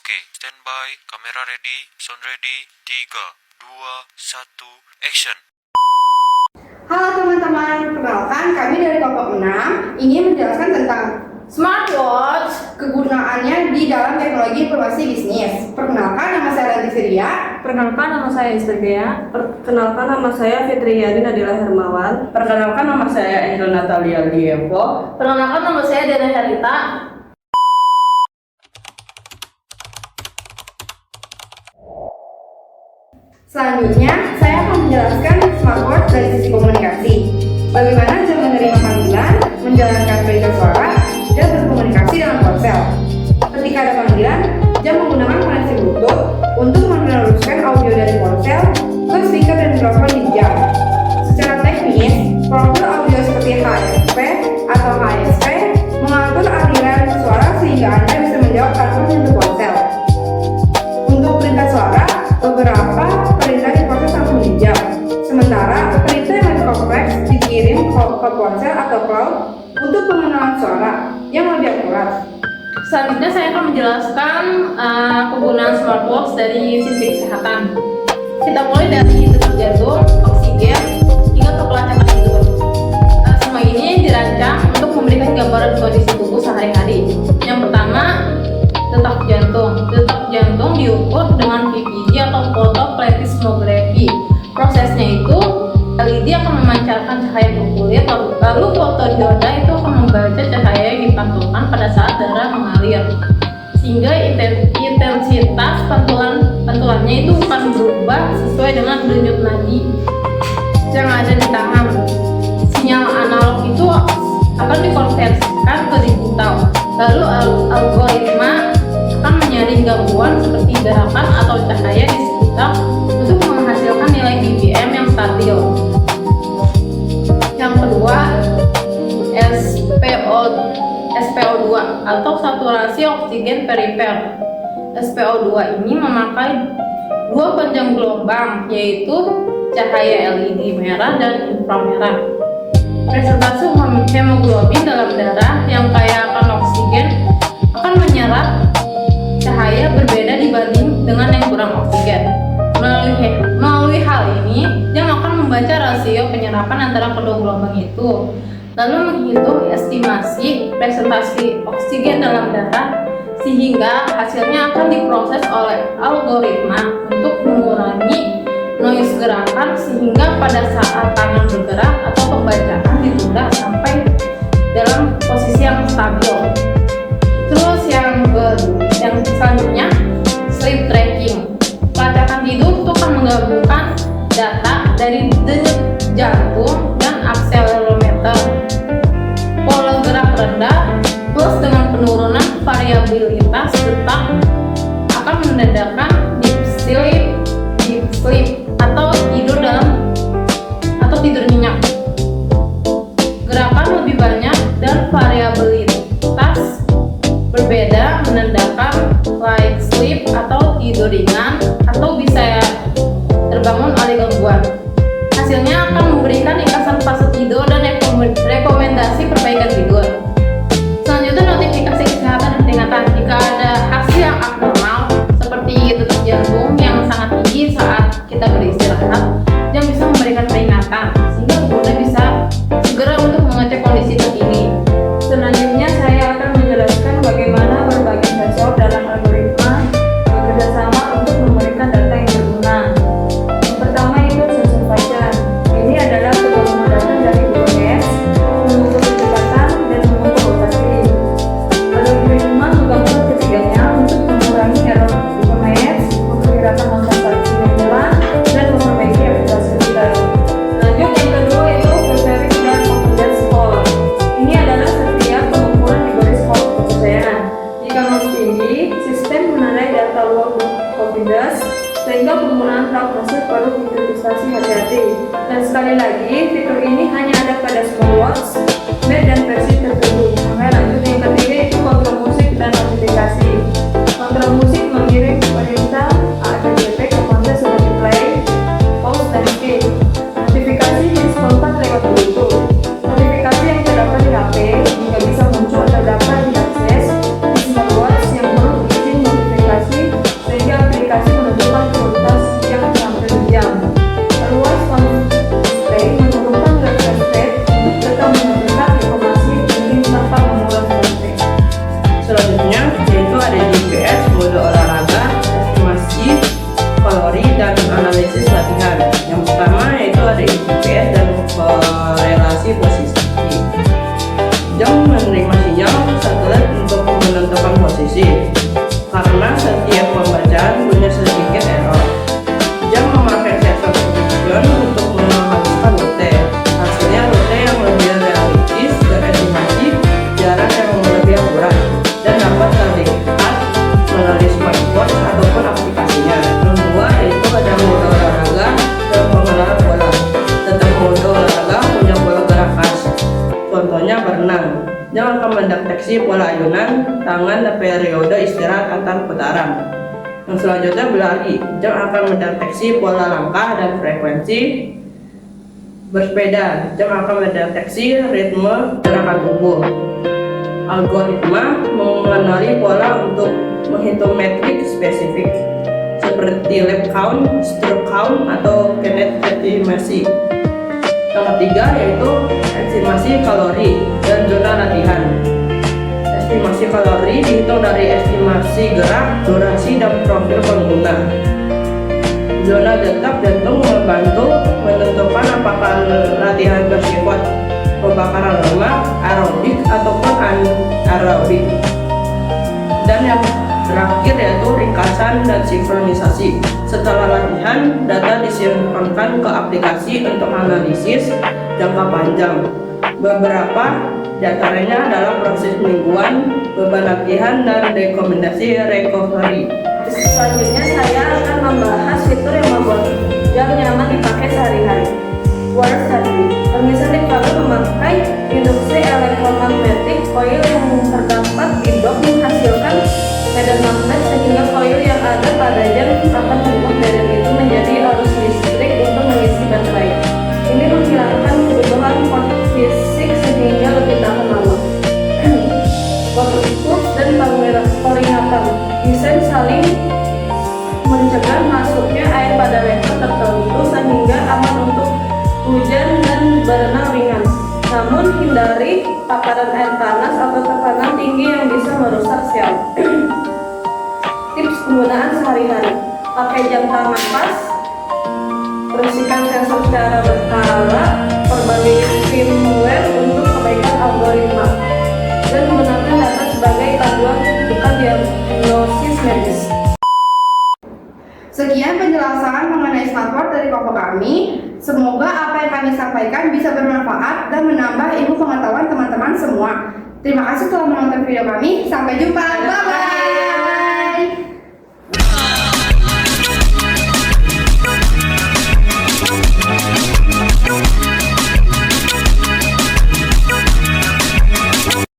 Oke, standby, kamera ready, sound ready, 3, 2, 1, action. Halo teman-teman, perkenalkan kami dari kelompok 6 ingin menjelaskan tentang smartwatch, kegunaannya di dalam teknologi informasi bisnis. Perkenalkan, nama saya Ranti Firia. Perkenalkan, nama saya Isbegea. Perkenalkan, nama saya Fitri Yadin Adila Hermawan. Perkenalkan, nama saya Angel Natalia Dievo. Perkenalkan, nama saya Dena Herita. Selanjutnya, saya akan menjelaskan smartwatch dari sisi komunikasi. Bagaimana jam menerima panggilan, menjalankan perintah suara, dan berkomunikasi dengan ponsel. Ketika ada panggilan, jam menggunakan koneksi Bluetooth untuk meneruskan audio dari ponsel ke speaker dan mikrofon di jam. Secara teknis, profil audio seperti HFP atau HSP mengatur aliran suara sehingga Anda bisa menjawab tanpa menyentuh ponsel. Untuk perintah suara, beberapa perintah diproses langsung di jam. Sementara perintah yang lebih kompleks dikirim ke ponsel atau cloud untuk pengenalan suara yang lebih akurat. Selanjutnya saya akan menjelaskan kegunaan smartwatch dari sisi kesehatan. Kita mulai dari detak jantung, oksigen, hingga ke pelacakan tidur. Semua ini dirancang untuk memberikan gambaran kondisi tubuh sehari-hari. Yang pertama, detak jantung. Detak jantung diukur dengan VPG atau photopletysmography. Prosesnya itu LED akan memancarkan cahaya berkulit, lalu fotodioda itu akan membaca cahaya yang dipantulkan pada saat darah mengalir, sehingga intensitas pantulannya itu akan berubah sesuai dengan denyut nadi yang ada di tangan. Sinyal analog itu akan dikonversikan ke digital, lalu algoritma akan menyaring gangguan seperti gerakan atau cahaya di sekitar untuk menghasilkan nilai BPM yang stabil. Yang kedua, SPO2 atau saturasi oksigen perifer. SPO2 ini memakai dua panjang gelombang, yaitu cahaya LED merah dan inframerah. Presentasi hemoglobin dalam darah yang kaya akan oksigen akan menyerap cahaya berbeda dibanding dengan yang kurang oksigen. Melalui hal ini, jam akan membaca rasio penyerapan antara kedua gelombang itu, lalu menghitung estimasi presentasi oksigen dalam darah, sehingga hasilnya akan diproses oleh algoritma untuk mengurangi noise gerakan, sehingga pada saat tangan bergerak atau pembacaan ditunda sampai dalam posisi yang stabil. Terus yang selanjutnya, sleep tracking. Pelacakan tidur itu akan menggabungkan data dari denyut jantung dan akselerometer. Pola gerak rendah plus dengan penurunan variabilitas detak akan menandakan deep sleep atau tidur nyenyak. Gerakan lebih banyak dan variabilitas berbeda menandakan light sleep atau tidur ringan atau bisa terbangun oleh gangguan. Hasilnya akan memberikan ringkasan fase tidur dan rekomendasi perbaikan tidur. Selanjutnya, notifikasi kesehatan dan peringatan. Jika ada hasil yang abnormal seperti detak jantung yang sangat tinggi saat kita beristirahat, jam bisa memberikan peringatan sehingga pengguna bisa segera untuk mengecek kondisi terkini. Selanjutnya saya akan menjelaskan bagaimana berbagai sensor dalam algoritma bekerjasama untuk memberikan data yang berguna. Yang pertama itu sensor fashion. Ini adalah penggabungan data dari GPS, mengukur kecepatan dan mengukur rotasi. Algoritma menggabungkan ketiganya untuk mengurangi error GPS, memperkirakan langkah saksi jalan, dan memperbaiki aplikasi kita. Lanjut, yang kedua itu Verseric dan Confidence Score. Ini adalah setiap pengukuran di garis skor kepercayaan. Jika masih tinggi, sistem menandai data low confidence sehingga penggunaan prognosis perlu investasi hati-hati. Dan sekali lagi, fitur ini hanya ada pada smartwatch, made dan versi tertentu. Oke, lanjut yang ketiga itu kontrol musik dan notifikasi. Kontrol musik mengirim perintah AKGP ke ponsel seperti play, pause, dan skip. Notifikasi jenis kontak lewat Bluetooth. Notifikasi yang terdapat di HP jika bisa muncul atau dapat diakses di smartwatch yang perlu izin notifikasi smartwatch ataupun aplikasinya. Yang kedua yaitu ada mode olahraga dan pengenalan bola. Tentang mode olahraga punya pola gerak khas. Contohnya berenang. Jam akan mendeteksi pola ayunan tangan dan periode istirahat antar putaran. Yang selanjutnya berlari. Jam akan mendeteksi pola langkah dan frekuensi. Bersepeda. Jam akan mendeteksi ritme gerakan tubuh. Algoritma mengenali pola untuk menghitung metrik spesifik seperti lap count, stroke count, atau kinetic estimasi. Yang ketiga yaitu estimasi kalori dan zona latihan. Estimasi kalori dihitung dari estimasi gerak, durasi, dan profil pengguna. Zona detak jantung membantu menentukan apakah latihan bersifat pembakaran lemak, aerobik, ataupun anaerobik. Dan yang terakhir yaitu ringkasan dan sinkronisasi. Setelah latihan, data disinkronkan ke aplikasi untuk analisis jangka panjang. Beberapa diantaranya adalah proses mingguan, beban latihan, dan rekomendasi recovery. Selanjutnya saya akan membahas fitur yang membuat jam nyaman dipakai sehari-hari. Water Study. Pemirsa diketahui memakai induksi elektromagnetik koil yang terdapat di dok menghasilkan medan magnet sehingga koil yang ada pada jam akan membuat medan itu menjadi arus listrik untuk mengisi baterai. Ini menghilangkan kebutuhan port fisik sehingga lebih tahan lama. Waterproof dan peringatan. Desain saling mencegah masuknya air pada level tertentu sehingga aman untuk hujan dan berenang ringan. Namun hindari paparan air panas atau tekanan tinggi yang bisa merusak sel. Tips penggunaan sehari-hari: pakai jam tangan pas, bersihkan sensor secara berkala, perbarui firmware untuk kebaikan algoritma, dan menggunakan data sebagai panduan bukan diagnosis medis. Sekian penjelasan mengenai smartwatch dari kelompok kami. Semoga apa yang kami sampaikan bisa bermanfaat dan menambah ilmu pengetahuan teman-teman semua. Terima kasih telah menonton video kami. Sampai jumpa. Bye.